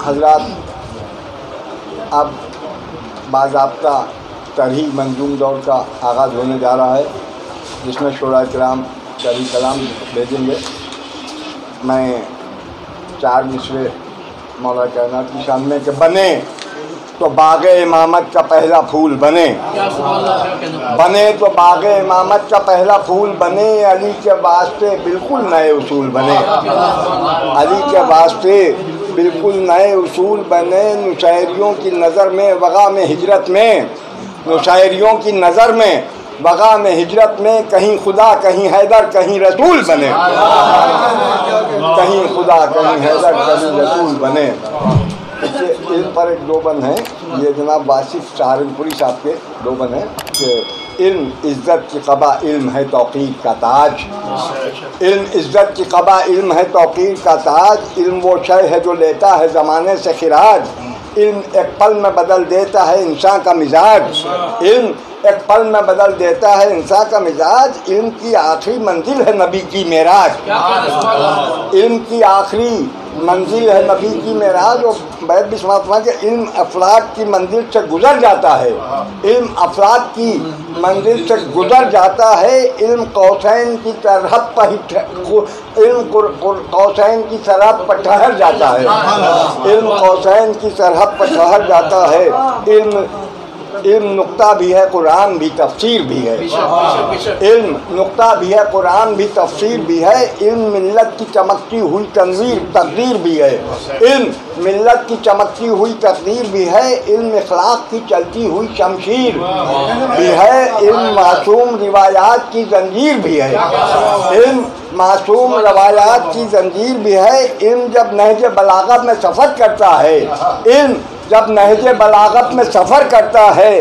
حضرات، اب باضابطہ طرحی منظوم دور کا آغاز ہونے جا رہا ہے، جس میں شعراء کرام طرحی کلام بھیجیں گے۔ میں 4 مصرے مولا کائنات کی شان میں کہ بنے تو باغ امامت کا پہلا پھول بنے، بنے تو باغ امامت کا پہلا پھول بنے، علی کے واسطے بالکل نئے اصول بنے، علی کے واسطے بالکل نئے اصول بنے۔ نشاعریوں کی نظر میں وغا میں ہجرت میں، نشاعریوں کی نظر میں وغا میں ہجرت میں، کہیں خدا کہیں حیدر کہیں رسول بنے، کہیں خدا کہیں حیدر کہیں رسول بنے۔ علم پر ایک 2 بند ہیں، یہ جناب واصف سہارنپوری صاحب کے 2 بند ہیں کہ علم عزت کی قبا علم ہے توقیر کا تاج، علم عزت کی قبا علم ہے توقیر کا تاج، علم وہ شے ہے جو لیتا ہے زمانے سے خراج، علم ایک پل میں بدل دیتا ہے انسان کا مزاج، علم ایک پل میں بدل دیتا ہے انسان کا مزاج، علم کی آخری منزل ہے نبی کی معراج، علم کی آخری منزل ہے نبی کی معراج۔ اور بیت بھی سماعت ہوا کہ علم افلاک کی منزل سے گزر جاتا ہے، علم افلاک کی منزل سے گزر جاتا ہے، علم قوسین کی سرحد پر علم قوسین کی سرحد پر ٹھہر جاتا ہے، علم قوسین کی سرحد پر ٹھہر جاتا ہے، علم نقطہ بھی ہے قرآن بھی تفسیر بھی ہے، علم نقطہ بھی ہے قرآن بھی تفسیر بھی ہے، علم ملت کی چمکتی ہوئی تقدیر بھی ہے، علم ملت کی چمکتی ہوئی تقدیر بھی ہے، علم اخلاق کی چلتی ہوئی شمشیر بھی ہے، علم معصوم روایات کی زنجیر بھی ہے، علم معصوم روایات کی زنجیر بھی ہے، علم جب نہج بلاغت میں سفر کرتا ہے، علم جب نہج بلاغت میں سفر کرتا ہے،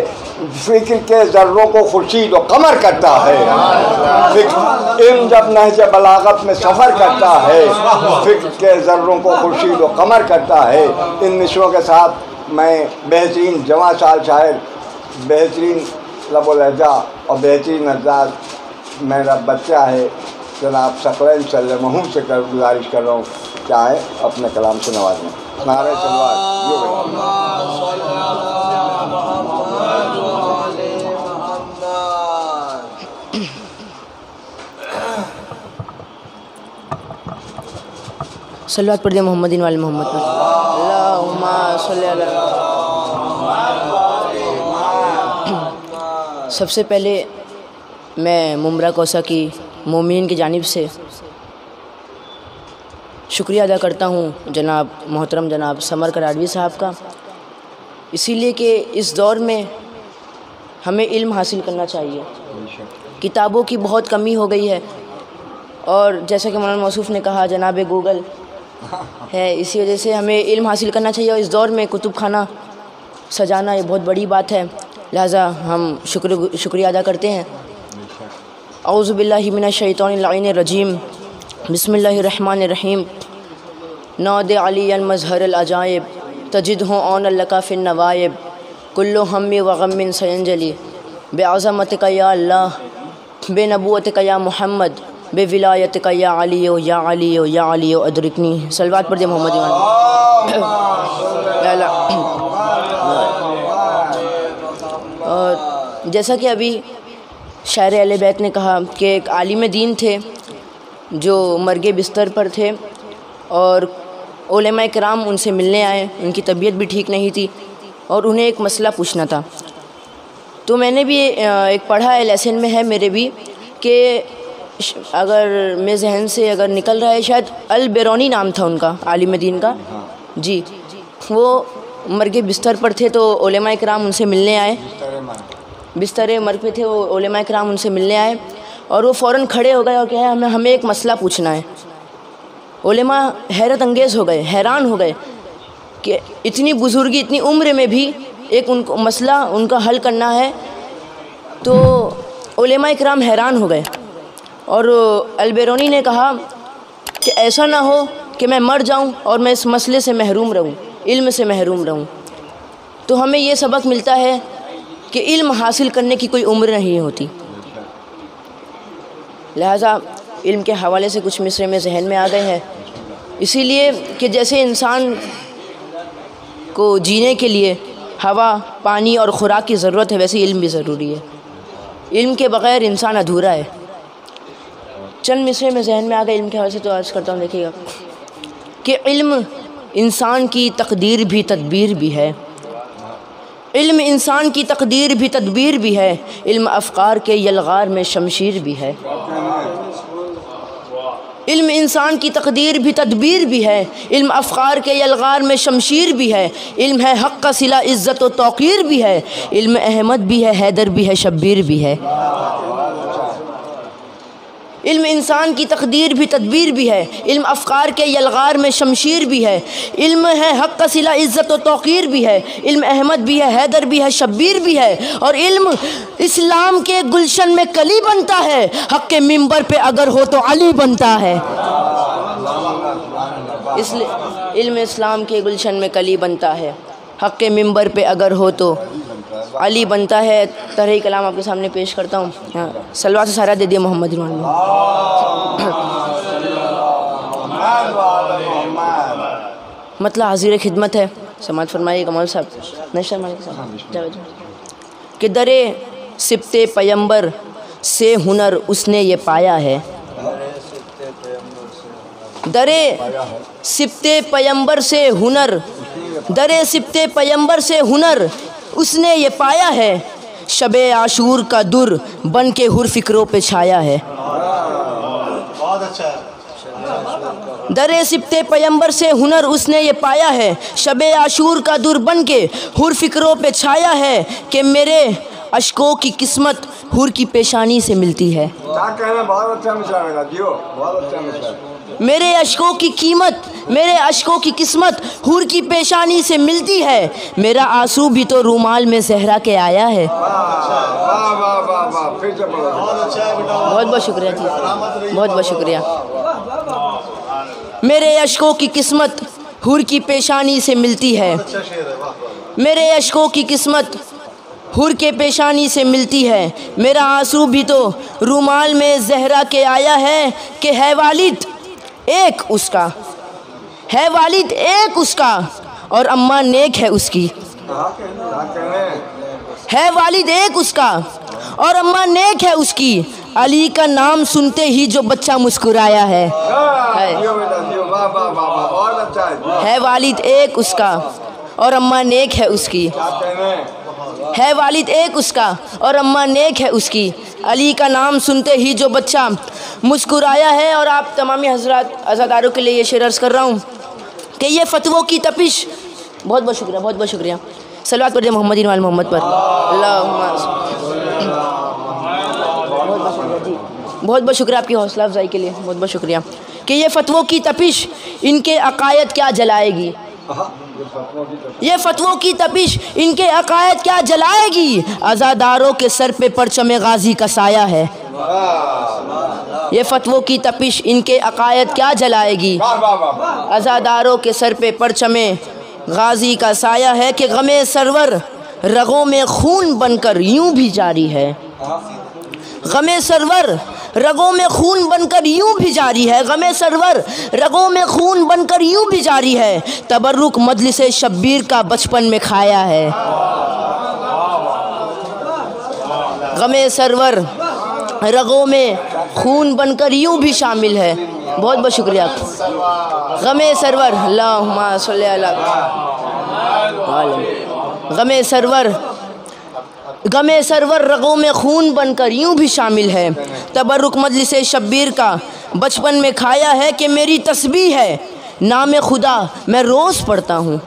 فکر کے ذروں کو خورشید و قمر کرتا ہے، علم جب نہج بلاغت میں سفر کرتا ہے، فکر کے ذروں کو خورشید و قمر کرتا ہے۔ ان مصروں کے ساتھ میں بہترین جواں سال شاعر، بہترین لب و لہجہ اور بہترین انداز میرا بچہ ہے جناب ثقلین سلمہ سے گزارش کر رہا ہوں کہ آئے اپنے کلام سے نوازیں۔ نعرہ تلوار صلوات پڑھ دیں محمد وعلی محمد پر۔ اللہم صلی اللہ۔ سب سے پہلے میں ممبرا کوسہ کی مومنین کی جانب سے شکریہ ادا کرتا ہوں جناب محترم جناب سمر کراڑوی صاحب کا، اسی لیے کہ اس دور میں ہمیں علم حاصل کرنا چاہیے، کتابوں کی بہت کمی ہو گئی ہے، اور جیسا کہ مولانا موصوف نے کہا جناب گوگل ہے، اسی وجہ سے ہمیں علم حاصل کرنا چاہیے، اور اس دور میں کتب خانہ سجانا یہ بہت بڑی بات ہے، لہٰذا ہم شکریہ ادا کرتے ہیں۔ اعوذ باللہ من الشیطان اللعین الرجیم، بسم اللہ الرحمن الرحیم۔ نود علی مظہر العجائب، تجدہ عون لک فی النوائب، کل ہم و غم سینجلی، بعظمتک یا اللہ، بے نبوتک یا محمد، بے ولایتک یا علی یا علی یا علی ادرکنی۔ صلوات پڑھ دیں محمد اور جیسا کہ ابھی شاعر اہل بیت نے کہا کہ ایک عالم دین تھے جو مرگ بستر پر تھے، اور علماء کرام ان سے ملنے آئے، ان کی طبیعت بھی ٹھیک نہیں تھی اور انہیں ایک مسئلہ پوچھنا تھا۔ تو میں نے بھی ایک پڑھا ہے، لیسن میں ہے میرے بھی، کہ اگر میں ذہن سے اگر نکل رہا ہے شاید البیرونی نام تھا ان کا، عالم دین کا، جی، وہ مرگ بستر پر تھے تو علماء کرام ان سے ملنے آئے، بستر مرگ پہ تھے، وہ علماء کرام ان سے ملنے آئے اور وہ فوراً کھڑے ہو گئے اور کہا ہمیں ایک مسئلہ پوچھنا ہے۔ علماء حیرت انگیز ہو گئے، حیران ہو گئے کہ اتنی بزرگی، اتنی عمر میں بھی ایک ان کو مسئلہ ان کا حل کرنا ہے، تو علماء کرام حیران ہو گئے۔ اور البیرونی نے کہا کہ ایسا نہ ہو کہ میں مر جاؤں اور میں اس مسئلے سے محروم رہوں، علم سے محروم رہوں۔ تو ہمیں یہ سبق ملتا ہے کہ علم حاصل کرنے کی کوئی عمر نہیں ہوتی، لہٰذا علم کے حوالے سے کچھ مصرے میں ذہن میں آ گئے ہیں، اسی لیے کہ جیسے انسان کو جینے کے لیے ہوا، پانی اور خوراک کی ضرورت ہے، ویسے علم بھی ضروری ہے۔ علم کے بغیر انسان ادھورا ہے۔ چند مصرے میں ذہن میں آ گئے علم کے حوالے سے تو عرض کرتا ہوں، دیکھیے گا کہ علم انسان کی تقدیر بھی تدبیر بھی ہے۔ علم انسان کی تقدیر بھی تدبیر بھی ہے، علم افکار کے یلغار میں شمشیر بھی ہے۔ علم انسان کی تقدیر بھی تدبیر بھی ہے، علم افکار کے یلغار میں شمشیر بھی ہے۔ علم ہے حق کا صلہ، عزت و توقیر بھی ہے، علم احمد بھی ہے، حیدر بھی ہے، شبیر بھی ہے۔ علم انسان کی تقدیر بھی تدبیر بھی ہے، علم افکار کے یلغار میں شمشیر بھی ہے۔ علم ہے حق کا صلہ، عزت و توقیر بھی ہے، علم احمد بھی ہے، حیدر بھی ہے، شبیر بھی ہے۔ اور علم اسلام کے گلشن میں کلی بنتا ہے، حق کے منبر پہ اگر ہو تو علی بنتا ہے۔ اس لیے علم اسلام کے گلشن میں کلی بنتا ہے، حق کے منبر پہ اگر ہو تو علی بنتا ہے۔ طرح کلام آپ کے سامنے پیش کرتا ہوں۔ صلوات سے سارا دے دیے محمد رحمۃ مطلب حاضر خدمت ہے، سماعت فرمائیے کمال صاحب نشر کہ در سبت پیمبر سے ہنر اس نے یہ پایا ہے۔ در سبت پیمبر سے ہنر، در سبت پیمبر سے ہنر اس نے یہ پایا ہے، شب عاشور کا در بن کے ہر فکروں پہ چھایا ہے۔ در سبت پیمبر سے ہنر اس نے یہ پایا ہے، شب عاشور کا در بن کے ہر فکروں پہ چھایا ہے، کہ میرے اشکوں کی قسمت حور کی پیشانی سے ملتی ہے۔ میرے اشکوں کی قیمت، میرے اشکوں کی قسمت حور کی پیشانی سے ملتی ہے، میرا آنسو بھی تو رومال میں زہرا کے آیا ہے۔ بہت بہت شکریہ جی، بہت بہت شکریہ۔ میرے اشکوں کی قسمت حور کی پیشانی سے ملتی ہے، میرے اشکوں کی قسمت حور کے پیشانی سے ملتی ہے، میرا آنسو بھی تو رومال میں زہرا کے آیا ہے، کہ ہے والد ایک اس کا، ہے والد ایک اس کا اور اماں نیک ہے اس کی۔ ہے والد ایک اس کا اور اماں نیک ہے اس کی، علی کا نام سنتے ہی جو بچہ مسکرایا ہے۔ ہے والد ایک اس کا اور اماں نیک ہے اس کی، ہے والد ایک اس کا اور اماں نیک ہے اس کی، علی کا نام سنتے ہی جو بچہ مسکرایا ہے۔ اور آپ تمامی حضرات عزاداروں کے لیے یہ شعر عرض کر رہا ہوں کہ یہ فتووں کی تپش، بہت بہت شکریہ، بہت بہت شکریہ، صلوات پڑھ دیں محمد وعلی محمد پر، بہت بہت شکریہ آپ کی حوصلہ افزائی کے لیے، بہت بہت شکریہ۔ کہ یہ فتووں کی تپش ان کے عقائد کیا جلائے گی، یہ فتووں کی تپش ان کے عقائد کیا جلائے گی، عزاداروں کے سر پہ پرچم غازی کا سایہ ہے۔ یہ فتووں کی تپش ان کے عقائد کیا جلائے گی، عزاداروں کے سر پہ پرچم غازی کا سایہ ہے، کہ غم سرور رگوں میں خون بن کر یوں بھی جاری ہے، غم سرور رگوں میں خون بن کر یوں بھی جاری ہے، غم سرور رگوں میں خون بن کر یوں بھی جاری ہے، تبرک مجلس شبیر کا بچپن میں کھایا ہے۔ غم سرور رگوں میں خون بن کر یوں بھی شامل ہے، بہت بہت شکریہ۔ غم سرور، اللہم صلی علی غم سرور، غم سرور رگوں میں خون بن کر یوں بھی شامل ہے، تبرک مجلس شبیر کا بچپن میں کھایا ہے، کہ میری تسبیح ہے نام خدا میں روز پڑھتا ہوں،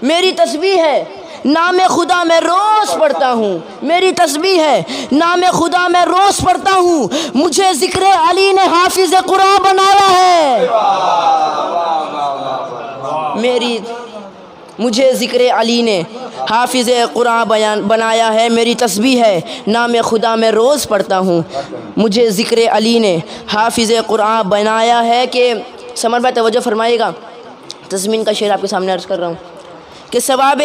میری تسبیح ہے نام خدا میں روز پڑھتا ہوں، میری تسبیح ہے نام خدا میں روز پڑھتا ہوں، مجھے ذکر علی نے حافظ قرآن بنایا ہے، مجھے ذکر علی نے حافظ قرآن بنایا ہے، میری تسبیح ہے نام خدا میں روز پڑھتا ہوں، مجھے ذکر علی نے حافظ قرآن بنایا ہے۔ کہ سمر بھائی توجہ فرمائیے گا، تضمین کا شعر آپ کے سامنے عرض کر رہا ہوں کہ ثواب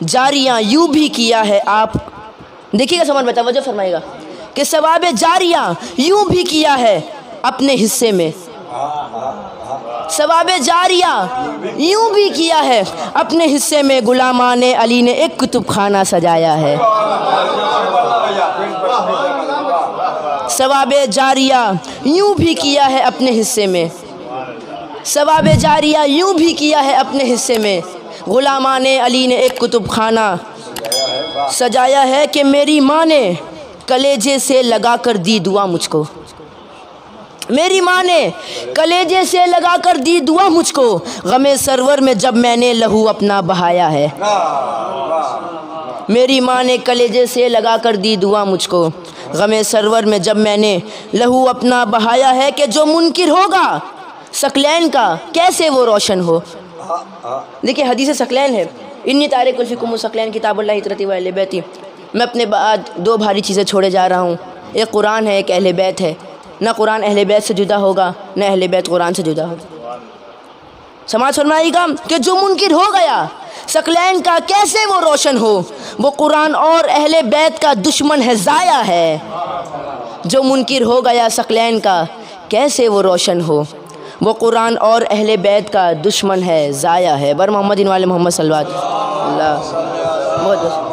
جاریاں یوں بھی کیا ہے آپ، دیکھیے گا سمر بھائی توجہ فرمائیے گا، کہ ثواب جاریاں یوں بھی کیا ہے اپنے حصے میں، ثواب جاریہ یوں بھی کیا ہے اپنے حصے میں غلامان علی نے ایک کتب خانہ سجایا ہے. ثواب جاریہ یوں بھی کیا ہے اپنے حصے میں، ثواب جاریہ یوں بھی کیا ہے اپنے حصے میں، غلامان علی نے ایک کتب خانہ سجایا ہے کہ میری ماں نے کلیجے سے لگا کر دی دعا مجھ کو. میری ماں نے کلیجے سے لگا کر دی دعا مجھ کو، غم سرور میں جب میں نے لہو اپنا بہایا ہے. میری ماں نے کلیجے سے لگا کر دی دعا مجھ کو، غم سرور میں جب میں نے لہو اپنا بہایا ہے کہ جو منکر ہوگا ثقلین کا کیسے وہ روشن ہو. دیکھیں حدیث ثقلین ہے، انی تارک الفکم ثقلین کتاب اللہ ترتی و اہل بیتی. میں اپنے بعد دو بھاری چیزیں چھوڑے جا رہا ہوں، ایک قرآن ہے، ایک اہل بیت ہے. نہ قرآن اہل بیت سے جدا ہوگا، نہ اہل بیت قرآن سے جدا ہوگا. سماعت فرمائیے گا کہ جو منکر ہو گیا ثقلین کا کیسے وہ روشن ہو، وہ قرآن اور اہل بیت کا دشمن ہے، ضائع ہے. جو منکر ہو گیا ثقلین کا کیسے وہ روشن ہو، وہ قرآن اور اہل بیت کا دشمن ہے، ضائع ہے. بر محمد وعلی محمد صلی اللہ علیہ وسلم.